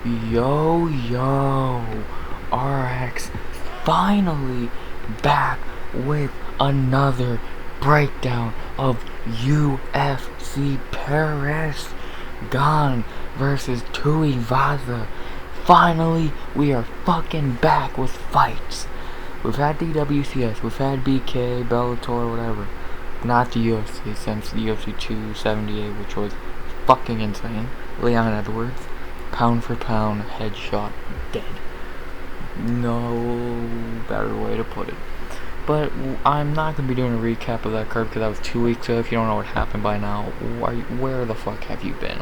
Yo, RX finally back with another breakdown of UFC Paris Gone versus Tuivasa. Finally, we are fucking back with fights. We've had DWCS, we've had BK, Bellator, whatever. Not the UFC since the UFC 278, which was fucking insane. Leon Edwards, pound for pound, headshot, dead. No better way to put it. But I'm not going to be doing a recap of that card because that was 2 weeks ago. If you don't know what happened by now, where the fuck have you been?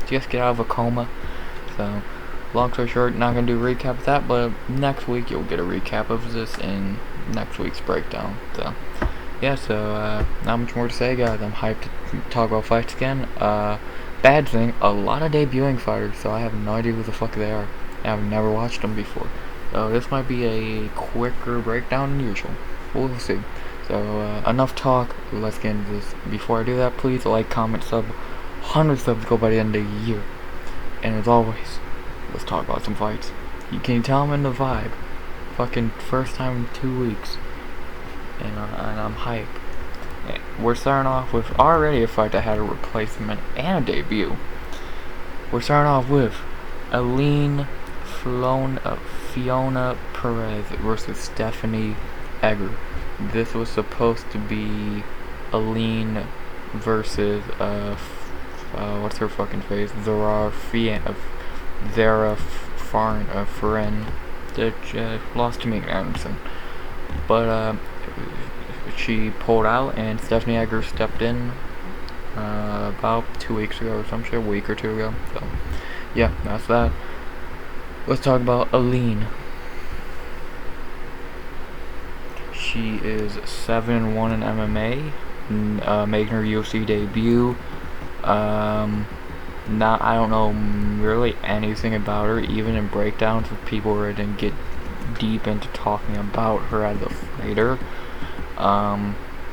Just get out of a coma. So, long story short, not going to do a recap of that, but next week you'll get a recap of this in next week's breakdown. So, yeah, not much more to say, guys. I'm hyped to talk about fights again. Bad thing, a lot of debuting fighters, so I have no idea who the fuck they are. I've never watched them before. So this might be a quicker breakdown than usual. We'll see. So enough talk. Let's get into this. Before I do that, please like, comment, sub. 100 subs go by the end of the year. And as always, let's talk about some fights. Can you tell I'm in the vibe? Fucking first time in 2 weeks. And I'm hyped. We're starting off with already a fight that had a replacement and a debut. We're starting off with Fiona Perez versus Stephanie Egger. This was supposed to be Aline versus what's her fucking face? Zara Farin that lost to Megan Anderson. But she pulled out and Stephanie Egger stepped in about 2 weeks ago or some shit, a week or two ago. So yeah, that's that. Let's talk about Aline. She is 7-1 in MMA, making her UFC debut. I don't know really anything about her, even in breakdowns with people where I didn't get deep into talking about her as a fighter.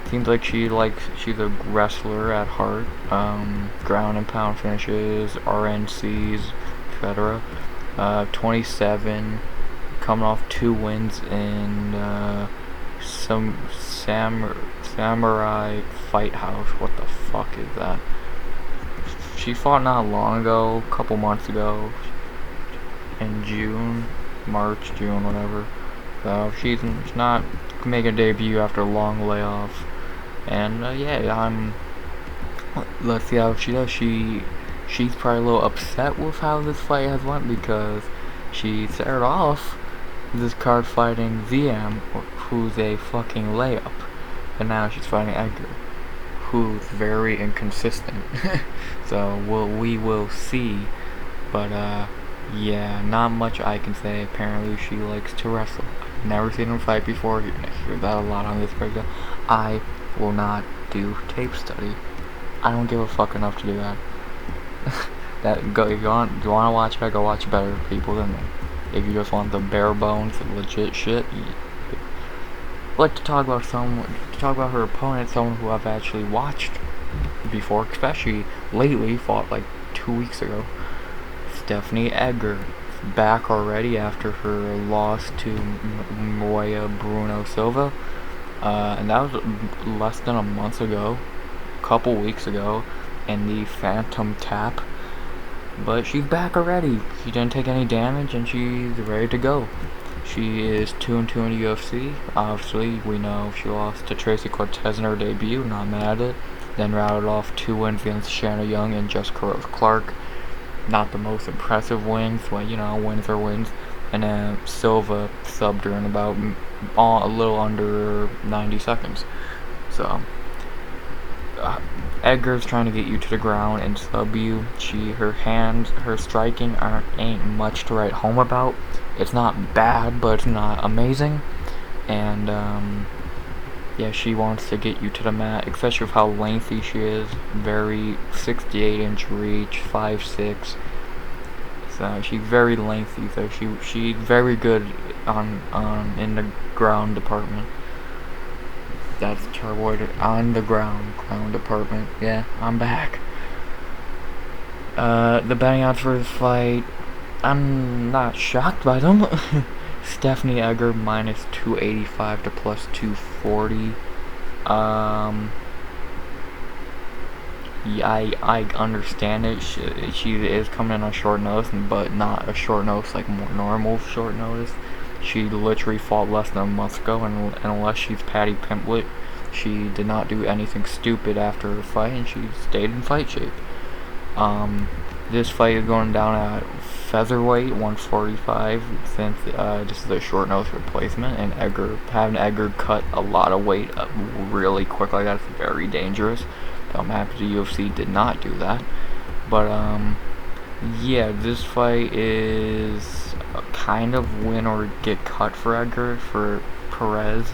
Seems like she's a wrestler at heart. Ground and pound finishes, RNCs, etc. 27, coming off 2 wins in some Samurai Fight House. What the fuck is that? She fought not long ago, a couple months ago, in June, whatever. So she's not making a debut after a long layoff. And let's see how she does. She's probably a little upset with how this fight has went because she started off this card fighting ZM, who's a fucking layup, and now she's fighting Edgar, who's very inconsistent. So we will see, but yeah, not much I can say. Apparently she likes to wrestle. I've never seen her fight before. You're gonna hear that a lot on this breakdown. I will not do tape study. I don't give a fuck enough to do that. If you want to watch it, go watch better people than me. If you just want the bare bones, legit shit, I'd like to talk about her opponent, someone who I've actually watched before, especially lately, fought like 2 weeks ago. Stephanie Egger, back already after her loss to Moya Bruno Silva, and that was less than a month ago, a couple weeks ago, in the Phantom Tap. But she's back already. She didn't take any damage and she's ready to go. She is 2-2 in the UFC. Obviously, we know she lost to Tracy Cortez in her debut, not mad at it. Then routed off 2 wins against Shanna Young and Jessica Rose Clark. Not the most impressive wins, but wins are wins. And then Silva subbed her in about a little under 90 seconds. So Edgar's trying to get you to the ground and sub you. Her striking ain't much to write home about. It's not bad, but it's not amazing. And yeah, she wants to get you to the mat, especially with how lengthy she is. Very 68-inch reach, 5'6". So she's very lengthy. So she's very good in the ground department. That's a terrible word. On the ground department. Yeah, I'm back. The betting odds for this fight, I'm not shocked by them. Stephanie Egger minus 285 to plus 240. Yeah, I understand it. She is coming in on short notice, but not a short notice like more normal short notice. She literally fought less than a month ago, and unless she's Patty Pimblett, she did not do anything stupid after her fight, and she stayed in fight shape. This fight is going down at featherweight 145 since this is a short notice replacement, and having Egger cut a lot of weight really quick like that's very dangerous. I'm happy the UFC did not do that. But yeah, this fight is kind of win or get cut for Edgar. For Perez,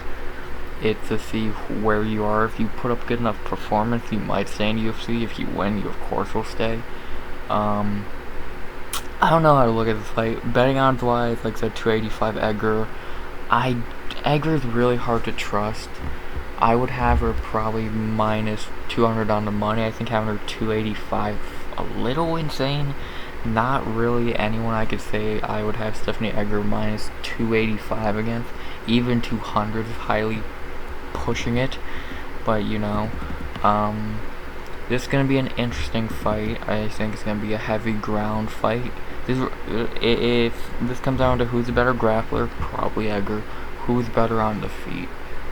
it's to see where you are. If you put up good enough performance, you might stay in UFC. If you win, you of course will stay. I don't know how to look at this fight. Betting odds wise, like I said, 285 Edgar. Edgar's really hard to trust. I would have her probably minus 200 on the money. I think having her 285 a little insane. Not really anyone I could say I would have Stephanie Egger minus 285 against. Even 200 is highly pushing it. But you know, this is going to be an interesting fight. I think it's going to be a heavy ground fight. If this comes down to who's the better grappler, probably Egger. Who's better on the feet?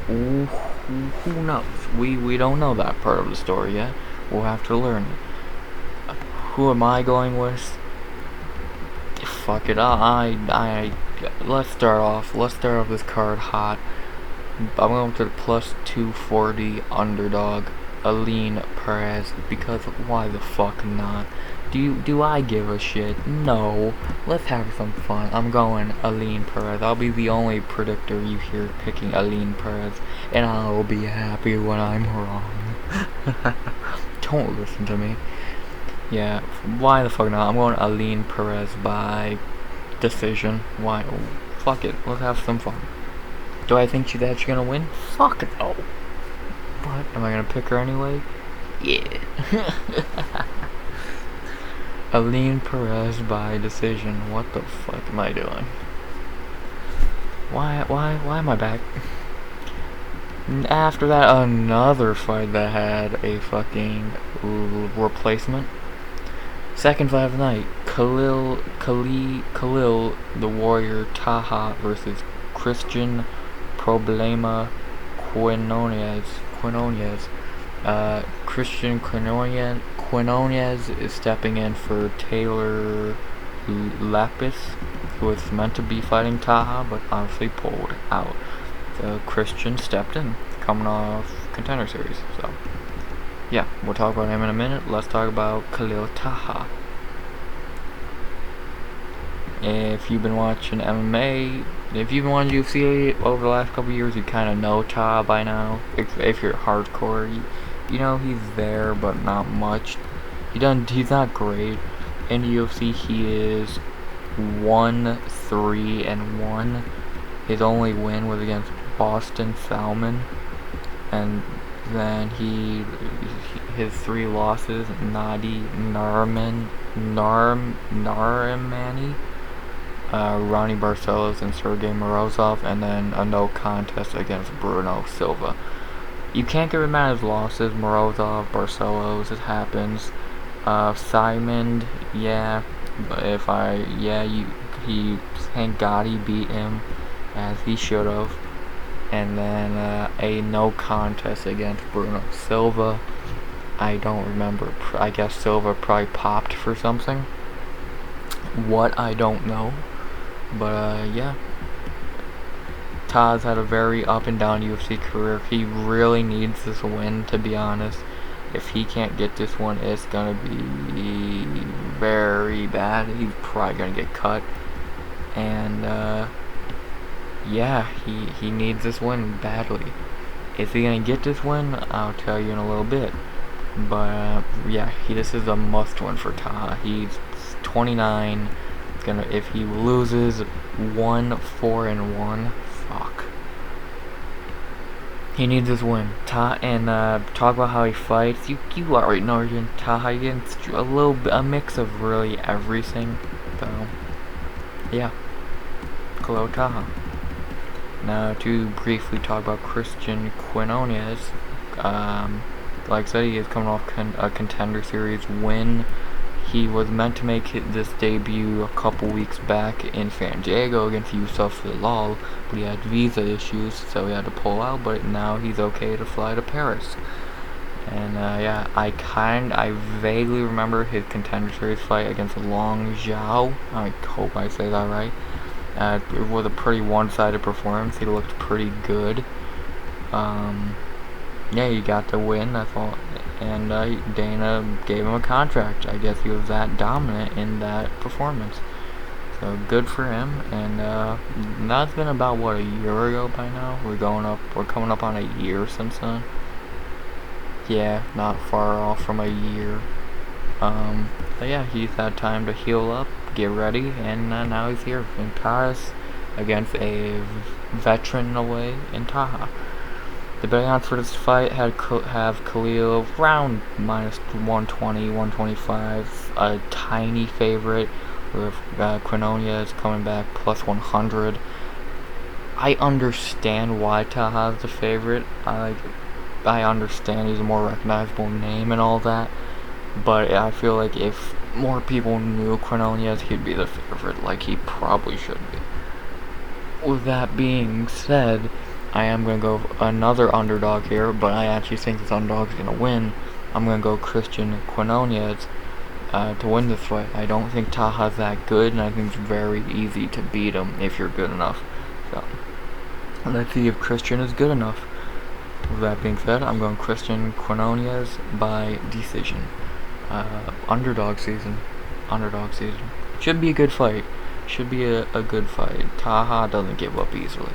Ooh, who knows? We don't know that part of the story yet. We'll have to learn it. Who am I going with? Fuck it. Let's start off this card hot. I'm going to the plus 240 underdog, Aline Perez, because why the fuck not? Do I give a shit? No. Let's have some fun. I'm going Aline Perez. I'll be the only predictor you hear picking Aline Perez, and I'll be happy when I'm wrong. Don't listen to me. Yeah, why the fuck not? I'm going Aline Perez by decision. Why? Fuck it. Let's have some fun. Do I think she's actually gonna win? Fuck no. But am I gonna pick her anyway? Yeah. Aline Perez by decision. What the fuck am I doing? Why am I back? After that, another fight that had a fucking replacement. Second fight of the night, Khalil the Warrior Taha versus Christian Problema Quinonez. Christian Quinonez is stepping in for Taylor Lapis, who was meant to be fighting Taha, but obviously pulled out. So Christian stepped in, coming off Contender Series. So yeah, we'll talk about him in a minute. Let's talk about Khalil Taha. If you've been watching MMA, if you've been watching UFC over the last couple years, you kind of know Taha by now. If you're hardcore, you know he's there, but not much. He's not great. In the UFC, he is 1-3-1. His only win was against Boston Salmon, and then his 3 losses: Nadi Narimani, Ronnie Barcelos, and Sergey Morozov, and then a no contest against Bruno Silva. You can't get mad at his losses. Morozov, Barcelos, it happens. Simon, yeah, but thank God he beat him as he should have. And then a no contest against Bruno Silva. I don't remember. I guess Silva probably popped for something. What, I don't know. But yeah. Taz had a very up and down UFC career. He really needs this win, to be honest. If he can't get this one, it's gonna be very bad. He's probably gonna get cut. And yeah, he needs this win badly. Is he gonna get this win? I'll tell you in a little bit. But yeah, this is a must win for Taha. He's 29. If he loses 1-4-1, fuck. He needs this win. And talk about how he fights. You already know Taha against a mix of really everything. So yeah, Khalil Taha. Now, to briefly talk about Christian Quinones, like I said, he is coming off a Contender Series win. He was meant to make this debut a couple weeks back in San Diego against Yusuf Zalal, but he had visa issues, so he had to pull out, but now he's okay to fly to Paris. And yeah, I vaguely remember his Contender Series fight against Long Zhao. I hope I say that right. It was a pretty one-sided performance. He looked pretty good. Yeah, he got the win, I thought, and Dana gave him a contract. I guess he was that dominant in that performance. So good for him. And that's been about what, a year ago by now. We're coming up on a year since then. Yeah, not far off from a year. But yeah, he's had time to heal up, get ready, and now he's here in Paris against a veteran in a way in Taha. The betting odds for this fight have Khalil around minus 120, 125, a tiny favorite, with Quinones coming back plus 100. I understand why Taha is the favorite. I understand he's a more recognizable name and all that, but I feel like if more people knew Quinones, he'd be the favorite, like he probably should be. With that being said, I am going to go another underdog here, but I actually think this underdog is going to win. I'm going to go Christian Quinones to win this fight. I don't think Taha's that good, and I think it's very easy to beat him if you're good enough. So, let's see if Christian is good enough. With that being said, I'm going Christian Quinones by decision. Underdog season. Should be a good fight. Should be a good fight. Taha doesn't give up easily.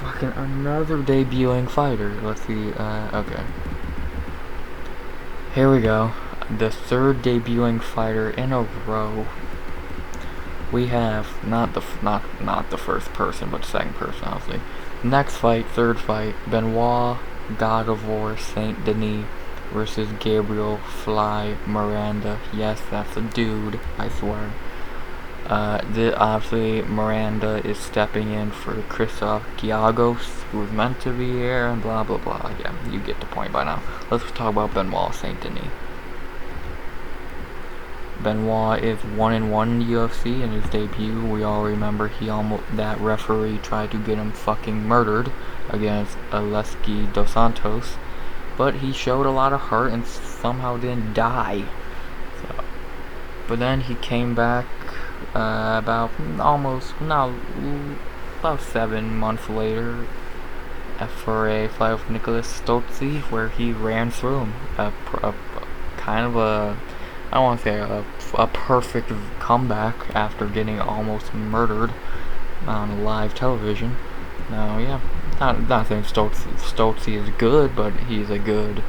Fucking another debuting fighter. Let's see. Okay. Here we go. The third debuting fighter in a row. We have not the first person, but the second person, obviously. Next fight, third fight, Benoit God of War Saint Denis versus Gabriel Fly Miranda. Yes, that's a dude, I swear. Obviously, Miranda is stepping in for Christoph Giagos, who was meant to be here, and blah blah blah. Yeah, you get the point by now. Let's talk about Benoit Saint Denis. Benoit is 1-1 in the UFC in his debut. We all remember that referee tried to get him fucking murdered against Aleski Dos Santos, but he showed a lot of heart and somehow didn't die. But then he came back about 7 months later for a fight with Nicholas Stolze, where he ran through him. I don't want to say a perfect comeback after getting almost murdered on live television. Now, yeah, not saying Stolze is good, but he's a good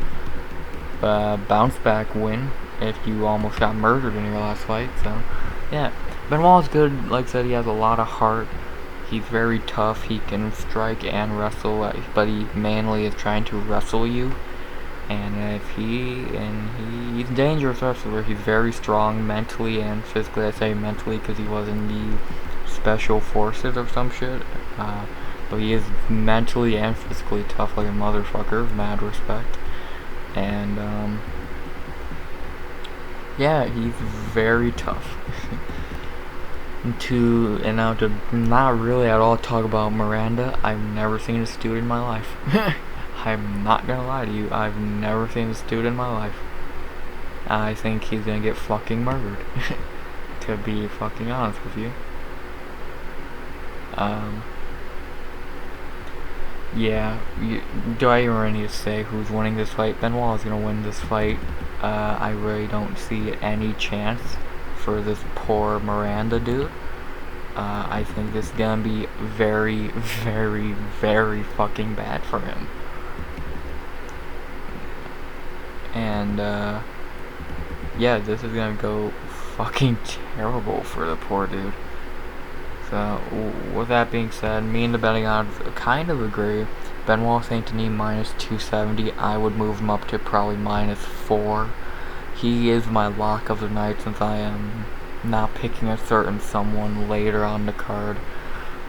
bounce back win if you almost got murdered in your last fight. So, yeah, Benoit's good. Like I said, he has a lot of heart. He's very tough. He can strike and wrestle, but he mainly is trying to wrestle you. And he's a dangerous wrestler. He's very strong mentally and physically. I say mentally because he was in the special forces or some shit. But he is mentally and physically tough like a motherfucker. Mad respect. And yeah, he's very tough. Now to not really at all talk about Miranda, I've never seen this dude in my life. I'm not gonna lie to you, I've never seen this dude in my life. I think he's gonna get fucking murdered. To be fucking honest with you. Yeah, do I even need to say who's winning this fight? Benoit is gonna win this fight. I really don't see any chance for this poor Miranda dude. I think this is gonna be very, very, very fucking bad for him. And yeah, this is gonna go fucking terrible for the poor dude. So, with that being said, me and the betting odds kind of agree. Benoit Saint Denis minus 270. I would move him up to probably minus 4. He is my lock of the night since I am not picking a certain someone later on the card.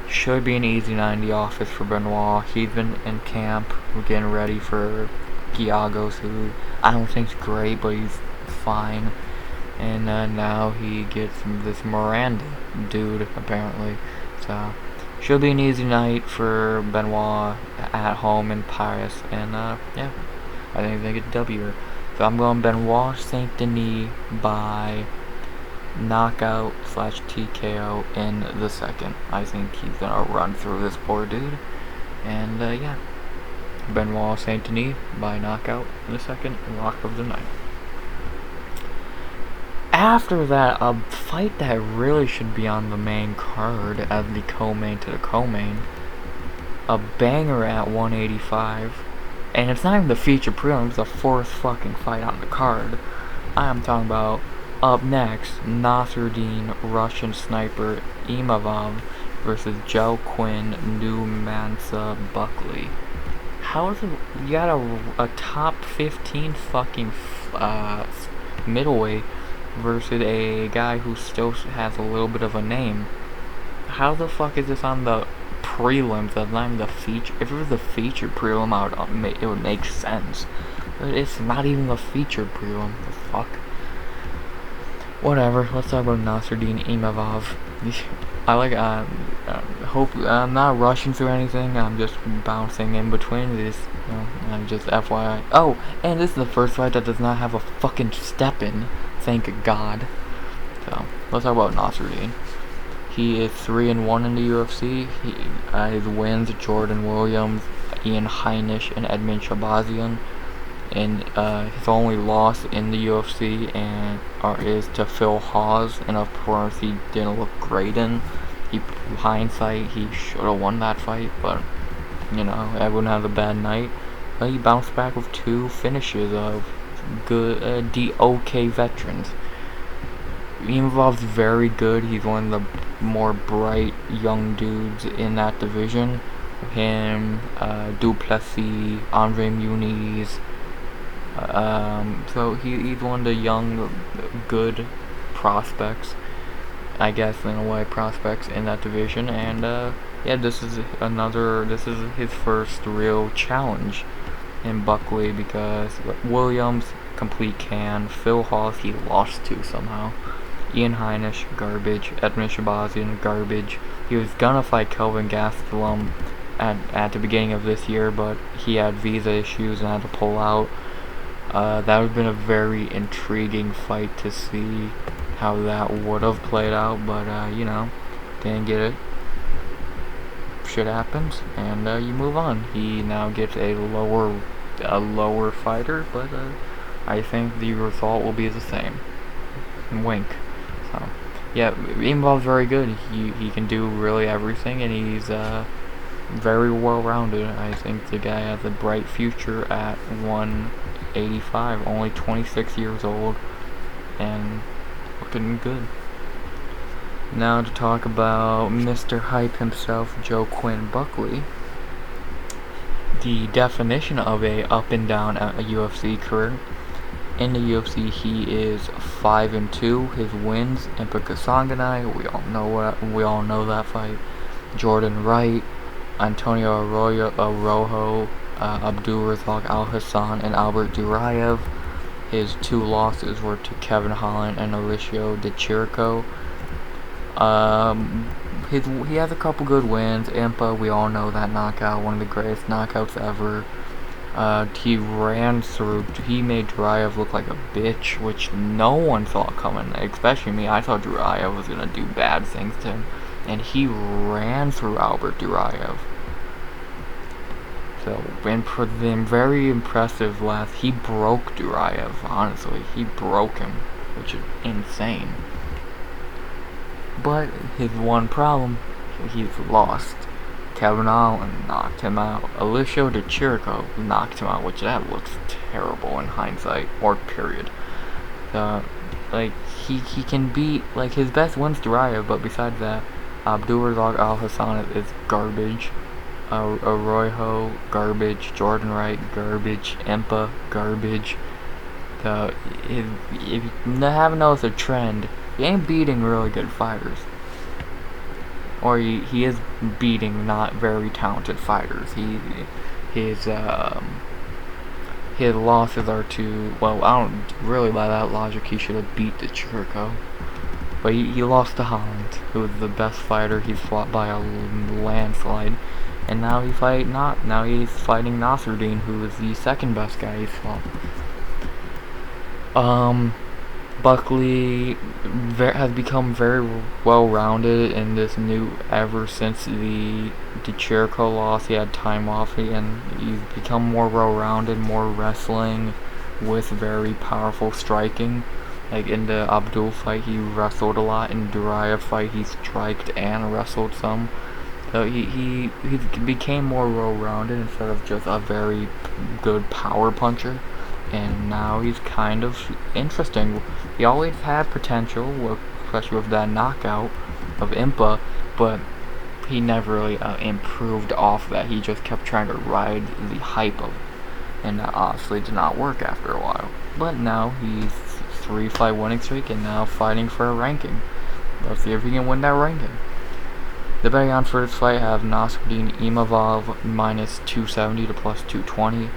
Should be an easy 90 office for Benoit. He's been in camp getting ready for Giagos, who I don't think's great, but he's fine. And now he gets this Miranda dude, apparently. So, should be an easy night for Benoit at home in Paris. And, yeah, I think they get a W. So I'm going Benoit Saint Denis by knockout / TKO in the second. I think he's gonna run through this poor dude. And, yeah, Benoit Saint Denis by knockout in the second, lock of the night. After that, a fight that really should be on the main card as the co-main to the co-main. A banger at 185. And it's not even the feature prelim, it's the fourth fucking fight on the card. I am talking about, up next, Nasruddin Russian Sniper Imavov versus Joe Quinn Numansa Buckley. How is it, you got a top 15 fucking middleweight versus a guy who still has a little bit of a name. How the fuck is this on the prelims? That's not even the feature. If it was the feature prelim, it would make sense. But it's not even the feature prelim. The fuck? Whatever. Let's talk about Nasruddin Imavov. I like. Hope I'm not rushing through anything. I'm just bouncing in between these. I'm just FYI. Oh, and this is the first fight that does not have a fucking step in. Thank God. So let's talk about Nasruddin. He is 3-1 in the UFC. His wins: Jordan Williams, Ian Heinisch, and Edmund Shabazian. And his only loss in the UFC is to Phil Hawes, and of course he didn't look great in. Hindsight, he should have won that fight, but you know, everyone has a bad night. But he bounced back with 2 finishes of good DOK veterans. Imavov's very good. He's one of the more bright young dudes in that division. Him, Duplessis, Andre Muniz. So he's one of the young, good prospects, I guess, in a way, prospects in that division. And yeah, this is his first real challenge in Buckley, because Williams, complete can. Phil Hawes, he lost to somehow. Ian Heinisch, garbage. Edmund Shabazian, garbage. He was gonna fight Kelvin Gastelum at the beginning of this year, but he had visa issues and had to pull out. That would have been a very intriguing fight to see how that would have played out, but you know, didn't get it. Shit happens, and you move on. He now gets a lower fighter, but I think the result will be the same. Wink. So yeah, Imavov's very good. He can do really everything, and he's very well rounded. I think the guy has a bright future at 185, only 26 years old, and looking good. Now to talk about Mr. Hype himself, Joe Quinn Buckley. The definition of a up and down UFC career. In the UFC, he is 5-2. His wins: Impa Kasanganay, we all know that fight. Jordan Wright, Antonio Arroyo, Abdulrazak Al-Hassan, and Albert Duraev. His 2 losses were to Kevin Holland and Alicio Di Chirico. He has a couple good wins. Impa, we all know that knockout, one of the greatest knockouts ever. He made Duraev look like a bitch, which no one saw coming, especially me. I thought Duraev was gonna do bad things to him, and he ran through Albert Duraev. So, and very impressive he broke Duraev, honestly. He broke him, which is insane. But his one problem, he's lost. Kevin Holland knocked him out. Alicio Di Chirico knocked him out, which that looks terrible in hindsight, or period. He can beat, his best win's Duraev, but besides that, Abdulrazak Al-Hassan is garbage. Arroyo, garbage. Jordan Wright, garbage. Impa, garbage. If you haven't noticed a trend, he ain't beating really good fighters. Or he is beating not very talented fighters. His losses are to, well, I don't really, by that logic, he should have beat the Chirico. But he lost to Holland, who was the best fighter he's fought by a landslide. And now he's fighting Nasruddin, who is the second best guy he's fought. Buckley has become very well-rounded in this ever since the Chirico loss. He had time off, and he's become more well-rounded, more wrestling with very powerful striking. Like in the Abdul fight, he wrestled a lot. In the Duraya fight, he striked and wrestled some. So he became more well-rounded instead of just a very good power puncher. And now he's kind of interesting. He always had potential, especially with that knockout of Impa, but he never really improved off that. He just kept trying to ride the hype of it, and that obviously did not work after a while. But now he's 3-fight winning streak and now fighting for a ranking. Let's see if he can win that ranking. The betting odds for this fight have Nasruddin Imavov minus 270 to plus 220.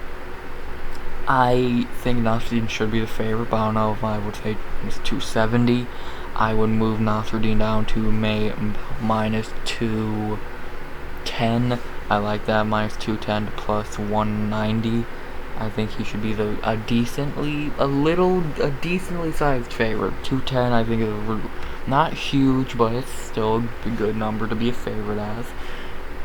I think Nasruddin should be the favorite, but I don't know if I would say it's 270. I would move Nasruddin down to minus 210. I like that, minus 210 to plus 190. I think he should be a decently sized favorite. 210 I think is not huge, but it's still a good number to be a favorite as.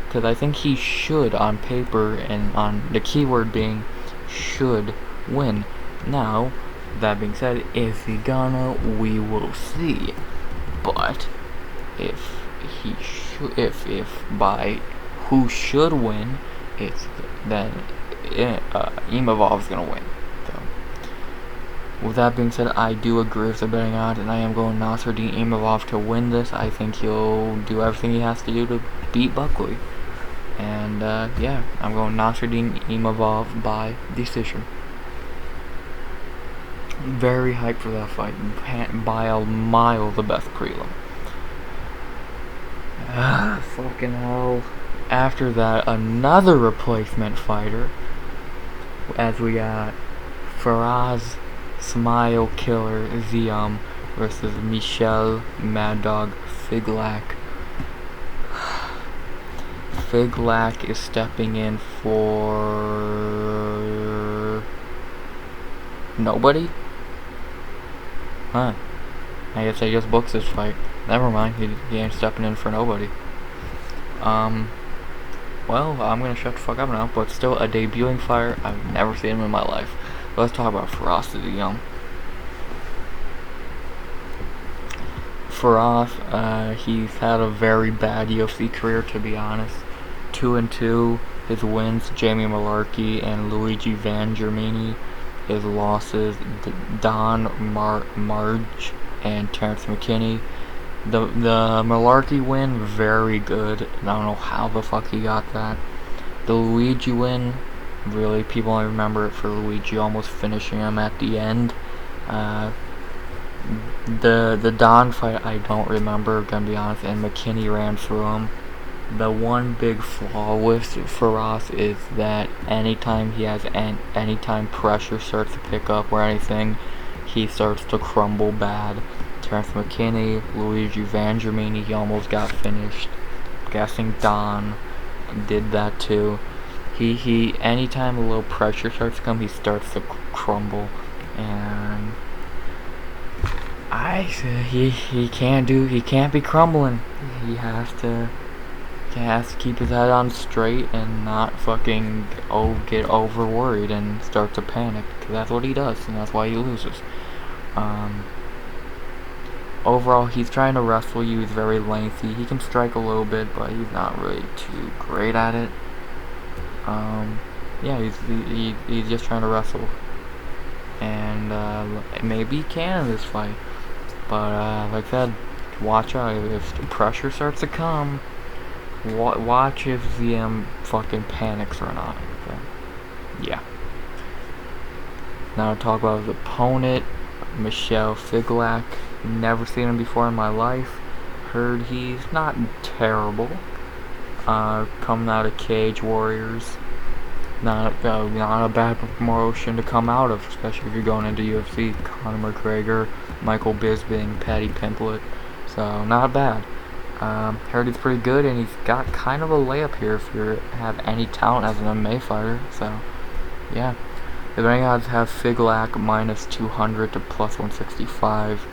Because I think he should, on paper, and on the keyword being should win. Now, that being said, is he gonna? We will see. But if by who should win, it's then Imavov's gonna win. So, with that being said, I do agree with the betting odds, and I am going Nasruddin Imavov to win this. I think he'll do everything he has to do to beat Buckley. And yeah, I'm going Nasruddin Imavov by decision. Very hyped for that fight. By a mile the best prelim. Fucking hell. After that, another replacement fighter. As we got Faraz Smile Killer Ziam versus Michel Mad Dog Figlak. Figlak is stepping in for nobody? Huh. I guess I just booked this fight. Never mind, he ain't stepping in for nobody. Well, I'm gonna shut the fuck up now, but still a debuting fighter. I've never seen him in my life. Let's talk about Ferocity Young. Faraz, he's had a very bad UFC career, to be honest. 2-2. His wins, Jamie Malarkey and Luigi Van Germini. His losses, Don Marge and Terrence McKinney. The Malarkey win, very good. I don't know how the fuck he got that. The Luigi win, really, people only remember it for Luigi almost finishing him at the end. The Don fight, I don't remember, gonna be honest, and McKinney ran through him. The one big flaw with Faraz is that anytime pressure starts to pick up or anything, he starts to crumble bad. Terrence McKinney, Luigi Van Germini, he almost got finished. I'm guessing Don did that too. He anytime a little pressure starts to come, he starts to crumble, and he can't be crumbling. He has to keep his head on straight and not fucking get over worried and start to panic, because that's what he does, and that's why he loses. Overall, he's trying to wrestle you. He's very lengthy. He can strike a little bit, but he's not really too great at it. Yeah, he's just trying to wrestle, and maybe he can in this fight. But like I said, watch out if the pressure starts to come. Watch if ZM fucking panics or not. So, yeah. Now to talk about his opponent, Michel Figlak. Never seen him before in my life. Heard he's not terrible. Coming out of Cage Warriors, not a bad promotion to come out of, especially if you're going into UFC. Conor McGregor, Michael Bisping, Paddy Pimblett, so not bad. Heard he's pretty good, and he's got kind of a layup here if you have any talent as an MMA fighter. So yeah, the betting odds have Figlak minus 200 to plus 165.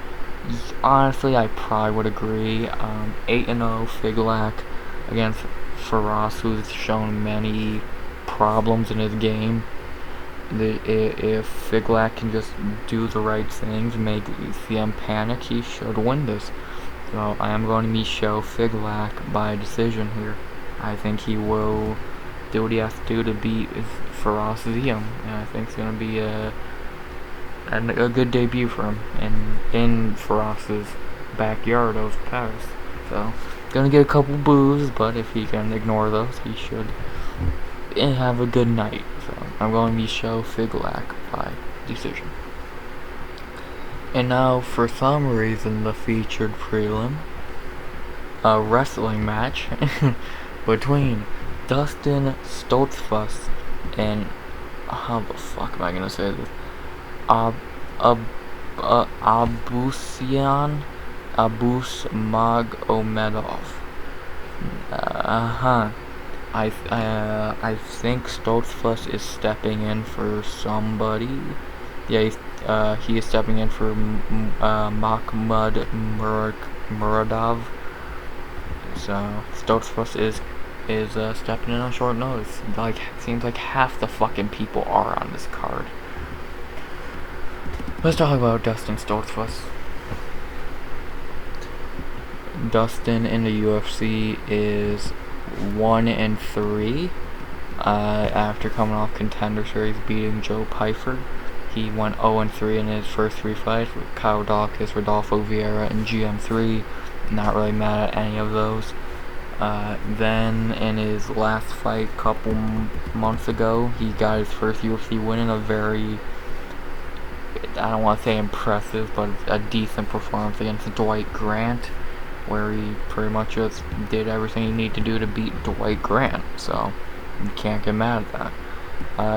Honestly, I probably would agree. 8-0 Figlak against Faraz, who's shown many problems in his game. If Figlak can just do the right things, make CM panic, he should win this. So I am going to Michel Figlak by decision here. I think he will do what he has to do to beat Faraz Ziam, and I think it's going to be a good debut for him in Faraz's backyard of Paris. So gonna get a couple boos, but if he can ignore those, he should have a good night. So I'm going Michel Figlak by decision. And now, for some reason, the featured prelim, a wrestling match between Dustin Stoltzfus and, how the fuck am I gonna say this? Abus Magomedov. I think Stoltzfus is stepping in for somebody. Yeah, he is stepping in for Makhmud Muradov. So Stoltzfus is stepping in on short notice. Seems like half the fucking people are on this card. Let's talk about Dustin Stoltzfus. Dustin in the UFC is 1-3 after coming off Contender Series beating Joe Pyfer. He went 0-3 in his first 3 fights with Kyle Dawkins, Rodolfo Vieira, and GM3. Not really mad at any of those. Then in his last fight a couple months ago, he got his first UFC win in a very, I don't want to say impressive, but a decent performance against Dwight Grant, where he pretty much just did everything he needed to do to beat Dwight Grant. So you can't get mad at that.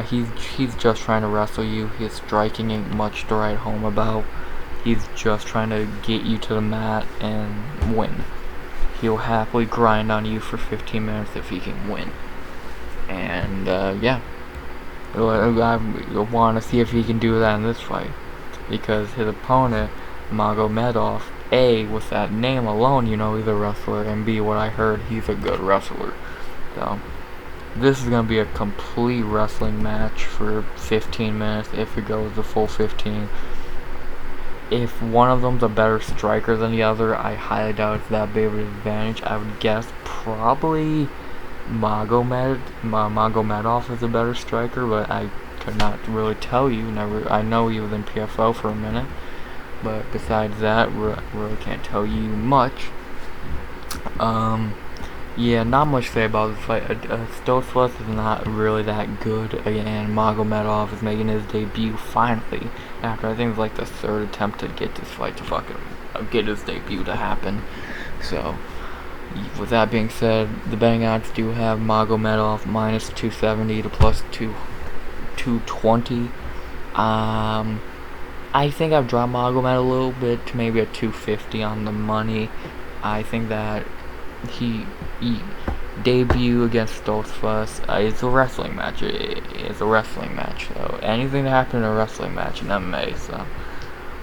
He's just trying to wrestle you. His striking ain't much to write home about. He's just trying to get you to the mat and win. He'll happily grind on you for 15 minutes if he can win. And yeah, I want to see if he can do that in this fight, because his opponent, Magomedov, A, with that name alone, you know he's a wrestler, and B, what I heard, he's a good wrestler. So this is going to be a complete wrestling match for 15 minutes if it goes the full 15. If one of them's a better striker than the other, I highly doubt it's that big of an advantage. I would guess probably Magomedov is a better striker, but I could not really tell you. I know he was in PFL for a minute, but besides that, really can't tell you much. Yeah, not much to say about this fight. Stoltzfus is not really that good, and Magomedov is making his debut finally, after I think it was like the third attempt to get this fight to fucking get his debut to happen. So, with that being said, the betting odds do have Magomedov minus 270 to plus 220. I think I've dropped Magomed a little bit to maybe a 250 on the money. I think that he debut against Stoltzfus is a wrestling match. It's a wrestling match, so anything that happened in a wrestling match in MMA. So,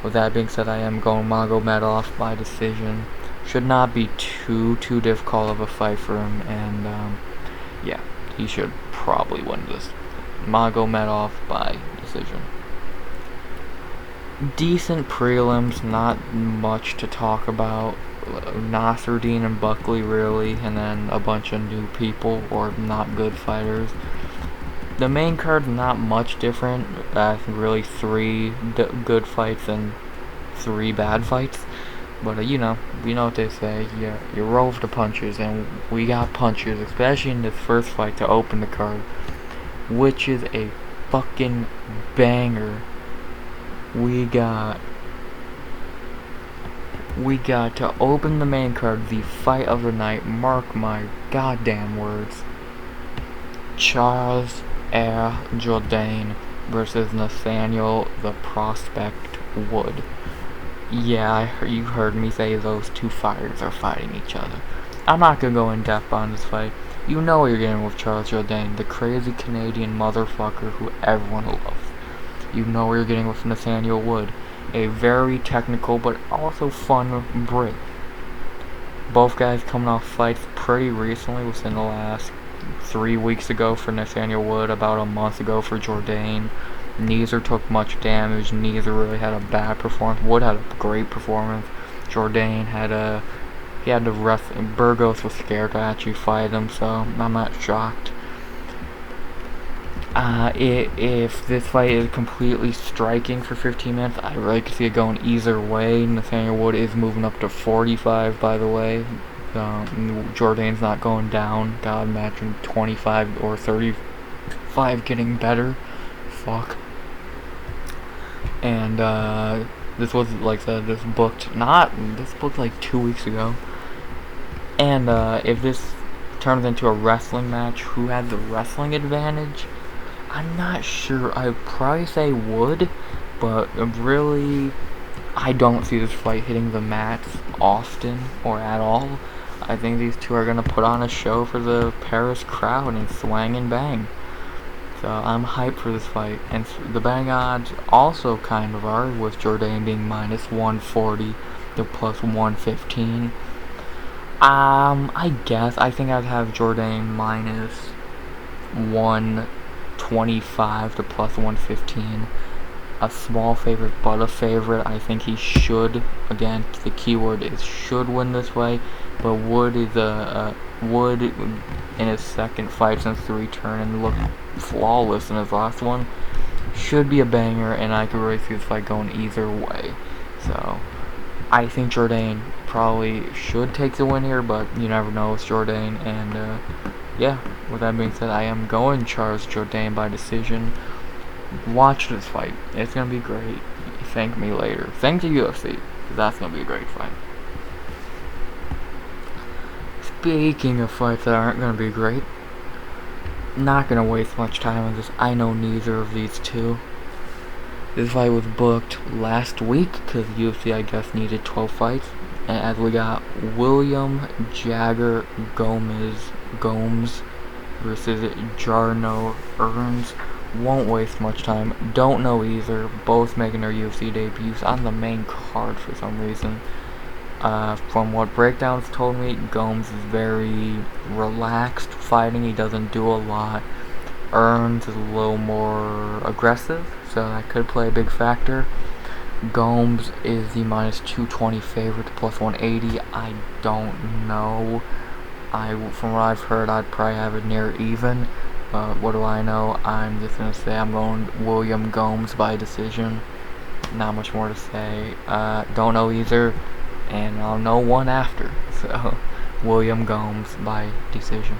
with that being said, I am going Magomedov by decision. Should not be too difficult of a fight for him, and yeah, he should probably win this. Magomedov by decision. Decent prelims, not much to talk about. Nasruddin and Buckley really, and then a bunch of new people or not good fighters. The main card's not much different. I think really 3 good fights and 3 bad fights. But you know what they say. You roll with the punches, and we got punches, especially in this first fight to open the card, which is a fucking banger. We got we got to open the main card, the fight of the night, mark my goddamn words. Charles Jourdain versus Nathaniel the Prospect Wood. Yeah, you heard me say those two fighters are fighting each other. I'm not gonna go in depth on this fight. You know what you're getting with Charles Jourdain, the crazy Canadian motherfucker who everyone loves. You know what you're getting with Nathaniel Wood, a very technical but also fun Brit. Both guys coming off fights pretty recently, within the last 3 weeks ago for Nathaniel Wood, about a month ago for Jourdain. Neither took much damage, neither really had a bad performance. Wood had a great performance. Jourdain had to rest. Burgos was scared to actually fight him, so I'm not shocked. If this fight is completely striking for 15 minutes, I really could see it going either way. Nathaniel Wood is moving up to 45, by the way. Jourdain's not going down. God, imagine 25 or 35 getting better. Fuck. And this was, like I said, this booked like 2 weeks ago. And if this turns into a wrestling match, who had the wrestling advantage? I'm not sure. I'd probably say Wood, but really, I don't see this fight hitting the mats often or at all. I think these two are gonna put on a show for the Paris crowd and swang and bang. So I'm hyped for this fight, and the betting odds also kind of are, with Jourdain being minus 140 to plus 115. I guess I think I'd have Jourdain minus 125 to plus 115. A small favorite, but a favorite. I think he should. Again, the keyword is should win this way. But Wood is Wood in his second fight since the return and looked flawless in his last one. Should be a banger, and I could really see this fight going either way. So I think Jourdain probably should take the win here, but you never know with Jourdain. And yeah, with that being said, I am going Charles Jourdain by decision. Watch this fight. It's gonna be great. Thank me later. Thank the UFC, because that's gonna be a great fight. Speaking of fights that aren't gonna be great, not gonna waste much time on this. I know neither of these two. This fight was booked last week because UFC, I guess, needed 12 fights. And as we got William Jagger Gomes versus Jarno Erns. Won't waste much time. Don't know either. Both making their UFC debuts on the main card for some reason. From what Breakdown's told me, Gomes is very relaxed fighting. He doesn't do a lot. Erns is a little more aggressive, so that could play a big factor. Gomes is the minus 220 favorite to plus 180. I don't know. From what I've heard, I'd probably have it near even. What do I know? I'm just going to say I'm going William Gomes by decision. Not much more to say. Don't know either, and I'll know one after. So, William Gomes by decision.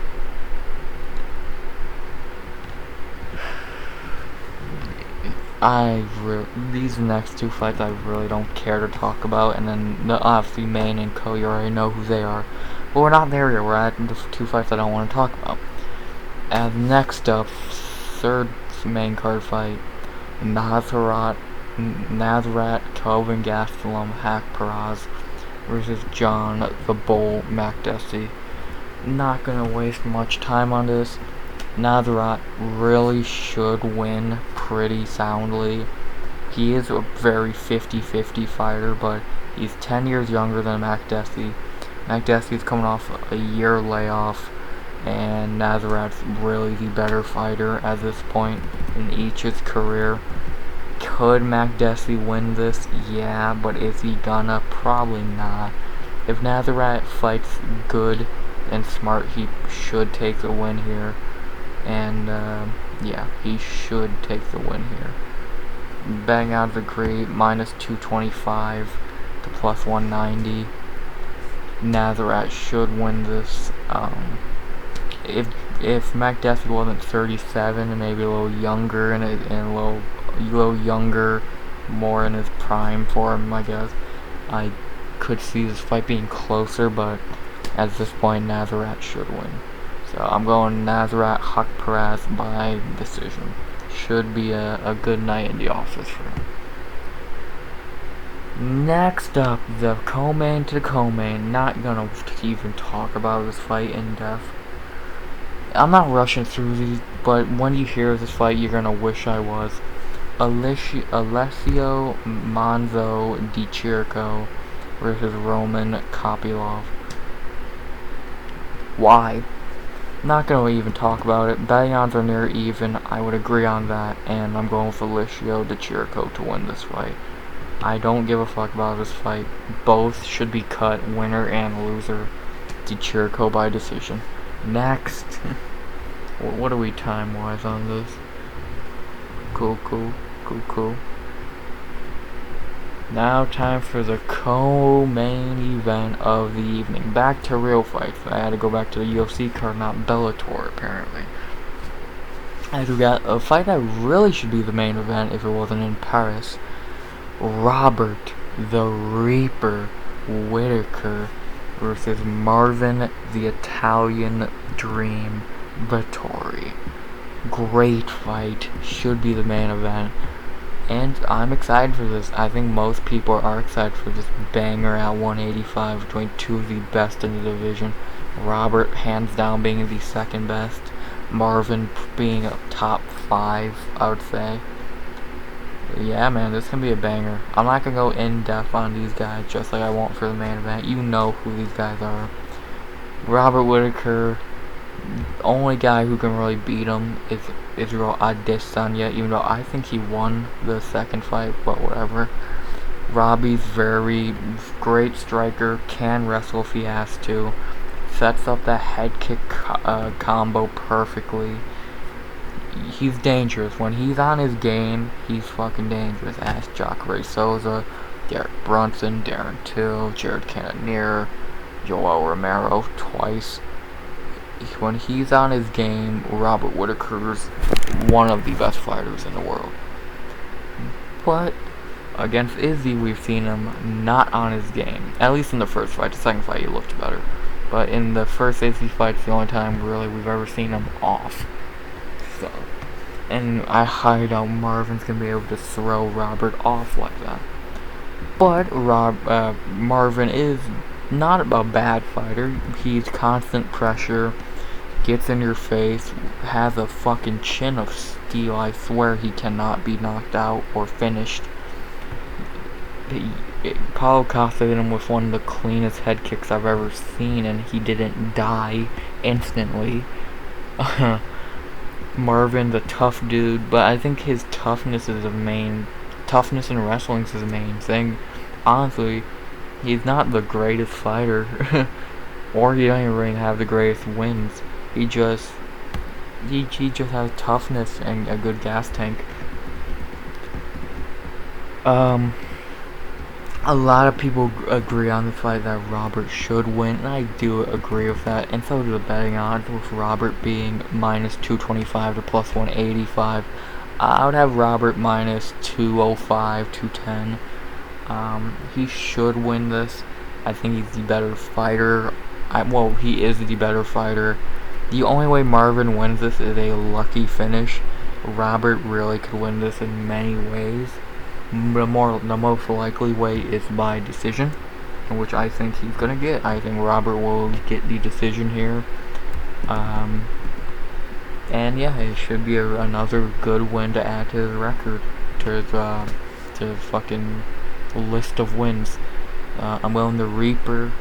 These next two fights I really don't care to talk about, and then obviously Main and Co, you already know who they are. But we're not there yet. We're at the two fights I don't want to talk about. And next up, third main card fight, Nazrat Kelvin Gastelum Haqparast versus John the Bull Makdessi. Not gonna waste much time on this. Nazrat really should win pretty soundly. He is a very 50-50 fighter, but he's 10 years younger than Makdessi. Makdessi's coming off a year layoff, and Nazrat's really the better fighter at this point in each his career. Could Makdessi win this? Yeah, but is he gonna? Probably not. If Nazrat fights good and smart, he should take the win here. And yeah, he should take the win here. Bang out of the grade, minus 225 to plus 190. Nazrat should win this. If Makdessi wasn't 37 and maybe a little younger and a little younger, more in his prime for him, I guess, I could see this fight being closer, but at this point, Nazarat should win. So I'm going Nazarat Haq Perez by decision. Should be a good night in the office for him. Next up, the co-main to the co-main. Not gonna even talk about this fight in depth. I'm not rushing through these, but when you hear this fight, you're gonna wish I was. Alessio Manzo Di Chirico versus Roman Kopylov. Why? Not gonna even talk about it. Betting odds are near even. I would agree on that, and I'm going with Alessio Di Chirico to win this fight. I don't give a fuck about this fight. Both should be cut, winner and loser. Di Chirico by decision. Next. What are we time-wise on this? Cool. Now time for the co-main event of the evening. Back to real fights. I had to go back to the UFC card, not Bellator, apparently. As we got a fight that really should be the main event if it wasn't in Paris. Robert the Reaper Whittaker versus Marvin the Italian Dream Vettori. Great fight. Should be the main event. And I'm excited for this. I think most people are excited for this banger at 185 between two of the best in the division. Robert, hands down, being the second best. Marvin being a top 5, I would say. Yeah, man, this can be a banger. I'm not going to go in-depth on these guys just like I won't for the main event. You know who these guys are. Robert Whittaker, the only guy who can really beat him is Israel Adesanya, even though I think he won the second fight, but whatever. Robbie's very great striker, can wrestle if he has to, sets up that head kick combo perfectly. He's dangerous. When he's on his game, he's fucking dangerous. Ask Jacare Souza, Derek Brunson, Darren Till, Jared Cannonier, Joel Romero twice. When he's on his game, Robert Whittaker's one of the best fighters in the world. But against Izzy, we've seen him not on his game. At least in the first fight. The second fight, he looked better. But in the first Izzy fight, it's the only time really we've ever seen him off. So, and I highly doubt Marvin's gonna be able to throw Robert off like that. But Marvin is not a bad fighter. He's constant pressure, gets in your face, has a fucking chin of steel. I swear he cannot be knocked out or finished. Paulo Costa hit him with one of the cleanest head kicks I've ever seen, and he didn't die instantly. Marvin's a tough dude, but I think his toughness in wrestling is the main thing. Honestly, he's not the greatest fighter, or he don't even really have the greatest wins. He just has toughness and a good gas tank. A lot of people agree on the fight that Robert should win, and I do agree with that, and so do the betting odds, with Robert being minus 225 to plus 185. I would have Robert minus 205, 210. He should win this. I think he's the better fighter. He is the better fighter. The only way Marvin wins this is a lucky finish. Robert really could win this in many ways. The most likely way is by decision, which I think he's gonna get. I think Robert will get the decision here. And yeah, it should be another good win to add to his record, to his fucking list of wins. I'm going the Reaper,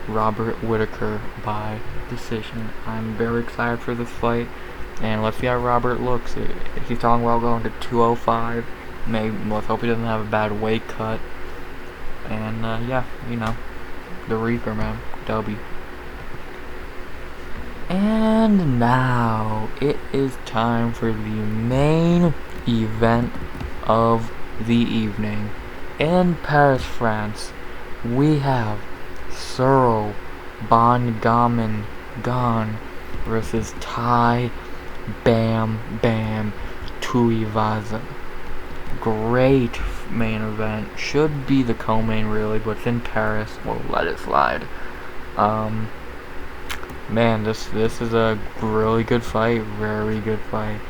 Robert Whittaker by decision. I'm very excited for this fight, and let's see how Robert looks. If he's talking about going to 205, let's hope he doesn't have a bad weight cut. And yeah, the Reaper, man, W. And now it is time for the main event of the evening. In Paris, France, we have Cyril Bongaman Gan versus Tai Bam Bam Tuivasa. Great main event. Should be the co-main really, but it's in Paris. We'll let it slide. Man, this is a really good fight. Very good fight.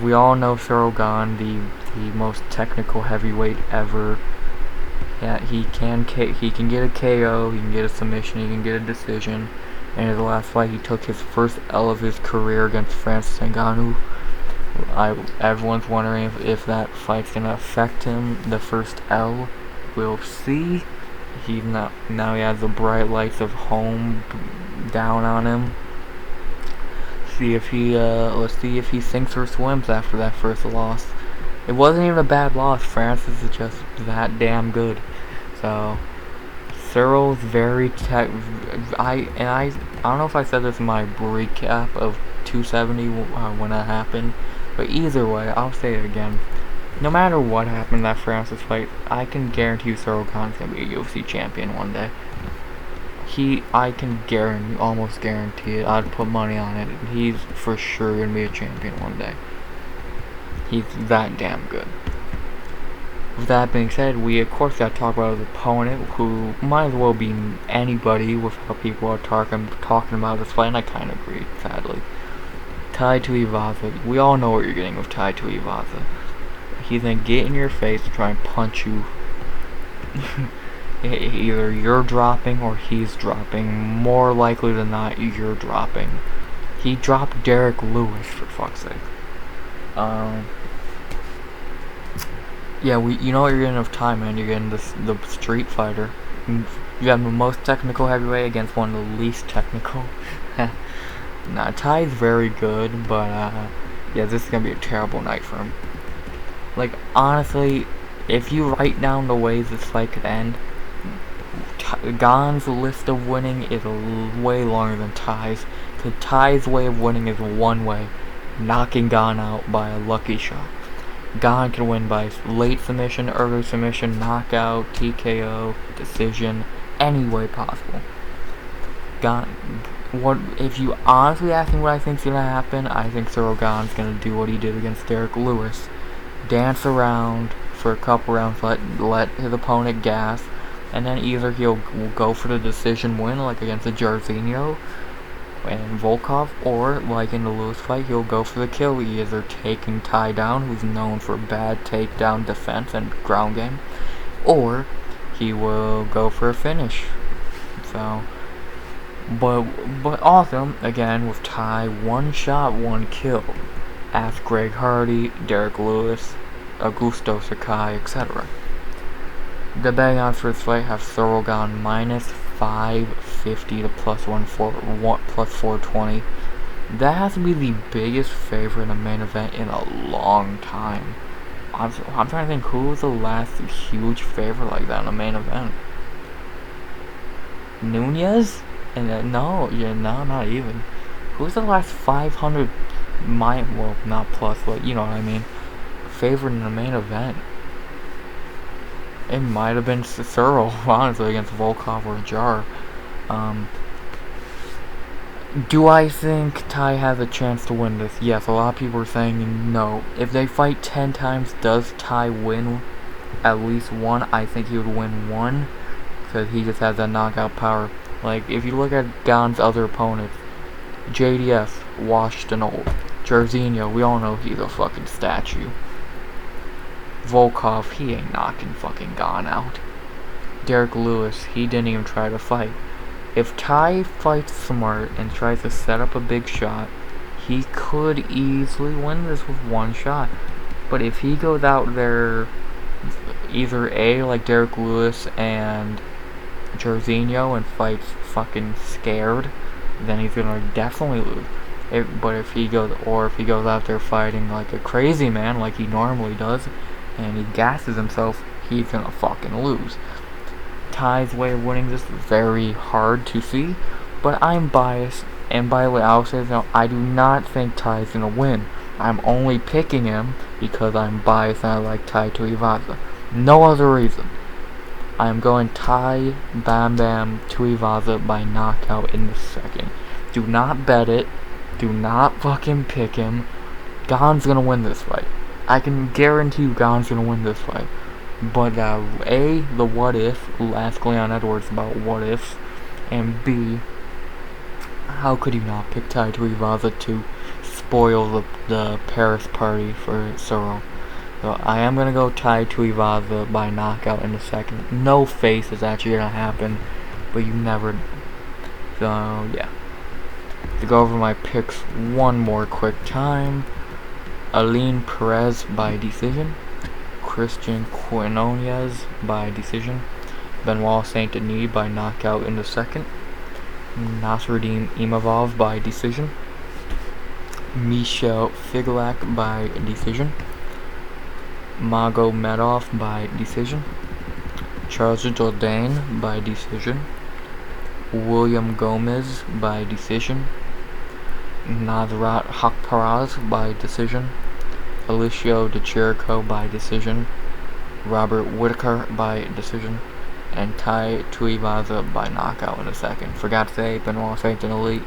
We all know Cyril Gane, the most technical heavyweight ever. Yeah, he can get a KO, he can get a submission, he can get a decision. And in the last fight, he took his first L of his career against Francis Ngannou. Everyone's wondering if that fight's gonna affect him. The first L, we'll see. Now he has the bright lights of home down on him. Let's see if he sinks or swims after that first loss. It wasn't even a bad loss. Francis is just that damn good. So Cyril's very I don't know if I said this in my recap of 270 when that happened, but either way, I'll say it again. No matter what happened in that Francis fight, I can guarantee you Cyril Gane's gonna be a UFC champion one day. I can almost guarantee it. I'd put money on it. He's for sure gonna be a champion one day. He's that damn good. With that being said, we of course gotta talk about his opponent, who might as well be anybody with how people are talking about this fight, and I kinda agree, sadly. Tai Tuivasa. We all know what you're getting with Tai Tuivasa. He's gonna get in your face and try and punch you. Either you're dropping or he's dropping. More likely than not, you're dropping. He dropped Derek Lewis, for fuck's sake. Yeah, you know what you're getting with Tai, man. You're getting the street fighter. You have the most technical heavyweight against one of the least technical. Nah, Tai's very good, but yeah, this is gonna be a terrible night for him. Like, honestly, if you write down the ways this fight could end, Gane's list of winning is way longer than Tai's. Because Tai's way of winning is one way, knocking Gane out by a lucky shot. Gane can win by late submission, early submission, knockout, TKO, decision, any way possible. If you honestly ask me what I think's gonna happen, I think Cyril Gane's gonna do what he did against Derek Lewis. Dance around for a couple rounds, let his opponent gas, and then either he'll go for the decision win, like against the Jairzinho and Volkov, or like in the Lewis fight, he'll go for the kill, either taking Tai down, who's known for bad takedown defense and ground game, or he will go for a finish. So, but also, again, with Tai, one shot, one kill. Ask Greg Hardy, Derek Lewis, Augusto Sakai, etc. The betting odds for this fight have Cyril Gane minus 550 to plus 420. That has to be the biggest favorite in a main event in a long time. I'm trying to think, who was the last huge favorite like that in a main event? Nunez? And no, not even. Who's the last 500? Well, not plus, but you know what I mean. Favorite in the main event. It might have been Cyril, honestly, against Volkov or Jar. Do I think Tai has a chance to win this? Yes, a lot of people are saying no. If they fight 10 times, does Tai win at least one? I think he would win one, because he just has that knockout power. Like, if you look at Gane's other opponents, JDS, washed and old. Jairzinho, we all know he's a fucking statue. Volkov, he ain't knocking fucking Gane out. Derek Lewis, he didn't even try to fight. If Tai fights smart and tries to set up a big shot, he could easily win this with one shot. But if he goes out there, either A, like Derek Lewis and Jairzinho, and fights fucking scared, then he's gonna definitely lose. If he goes out there fighting like a crazy man, like he normally does, and he gasses himself, he's gonna fucking lose. Tai's way of winning this is very hard to see, but I'm biased, and by the way, I'll say no, I do not think Tai's gonna win. I'm only picking him because I'm biased and I like Tai Tuivasa. No other reason. I'm going Tai Bam Bam Tuivasa by knockout in the second. Do not bet it. Do not fucking pick him. Gane's gonna win this fight. I can guarantee you Gon's gonna win this fight. But A, the what if, ask Leon Edwards about what ifs, and B, how could you not pick Tai Tuivasa to spoil the Paris party for Cyril? So I am gonna go Tai Tuivasa by knockout in a second. No face is actually gonna happen, but you never know. So yeah. To go over my picks one more quick time. Aline Perez by decision. Christian Quinones by decision. Benoit Saint Denis by knockout in the second. Nasruddin Imavov by decision. Michel Figlak by decision. Magomedov by decision. Charles Jourdain by decision. William Gomez by decision. Nazrat Haqparaz by decision. Alicio De Chirico by decision. Robert Whitaker by decision. And Tai Tuivasa by knockout in a second. Forgot to say Benoit Saint Denis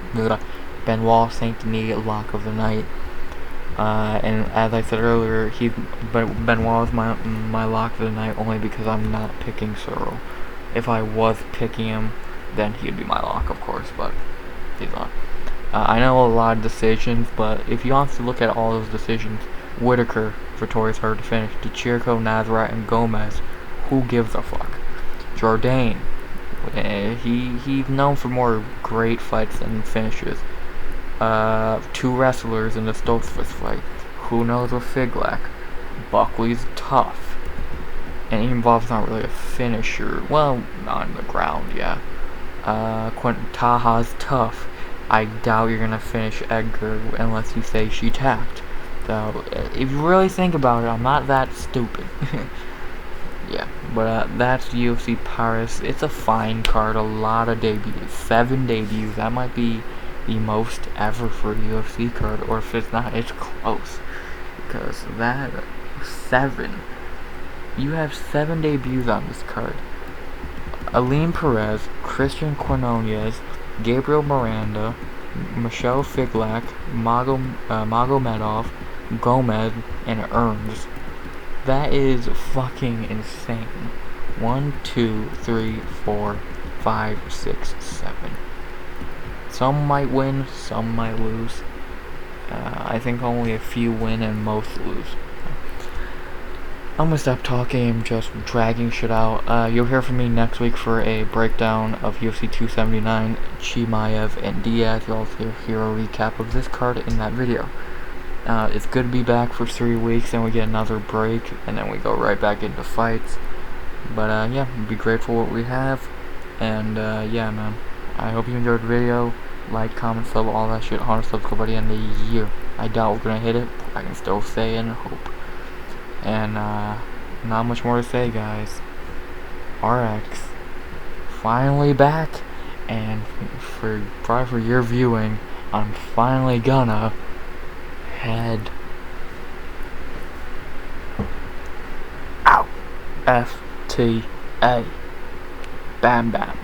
lock of the night. And as I said earlier, Benoit is my lock of the night only because I'm not picking Cyril. If I was picking him, then he'd be my lock, of course, but he's not. I know a lot of decisions, but if you honestly look at all those decisions, Whitaker, victorious, hard to finish. De Chirico, Nazrat, and Gomez, who gives a fuck? Jourdain, he's known for more great fights than finishes. Two wrestlers in the Stokes fight. Who knows with Figlak? Buckley's tough. And Imavov's not really a finisher. Well, on the ground, yeah. Taha's tough. I doubt you're gonna finish Edgar unless you say she tapped. So, if you really think about it, I'm not that stupid. Yeah, but that's UFC Paris. It's a fine card, a lot of debuts. 7 debuts, that might be the most ever for a UFC card, or if it's not, it's close. Because that, 7, you have 7 debuts on this card. Aline Perez, Christian Quinones, Gabriel Miranda, Michel Figlak, Magomedov, Gomez, and Earns. That is fucking insane. 1, 2, 3, 4, 5, 6, 7. Some might win, some might lose. I think only a few win and most lose. I'm gonna stop talking and just dragging shit out. You'll hear from me next week for a breakdown of UFC 279, Chimaev and Diaz. You'll also hear a recap of this card in that video. It's good to be back for 3 weeks, and we get another break, and then we go right back into fights. But yeah, be grateful for what we have, and yeah, man. I hope you enjoyed the video. Like, comment, sub, all that shit. 100 subs by the end of the year. I doubt we're gonna hit it. I can still say and hope. And not much more to say, guys. RX finally back, and probably for your viewing, I'm finally gonna head out. FTA. Bam bam.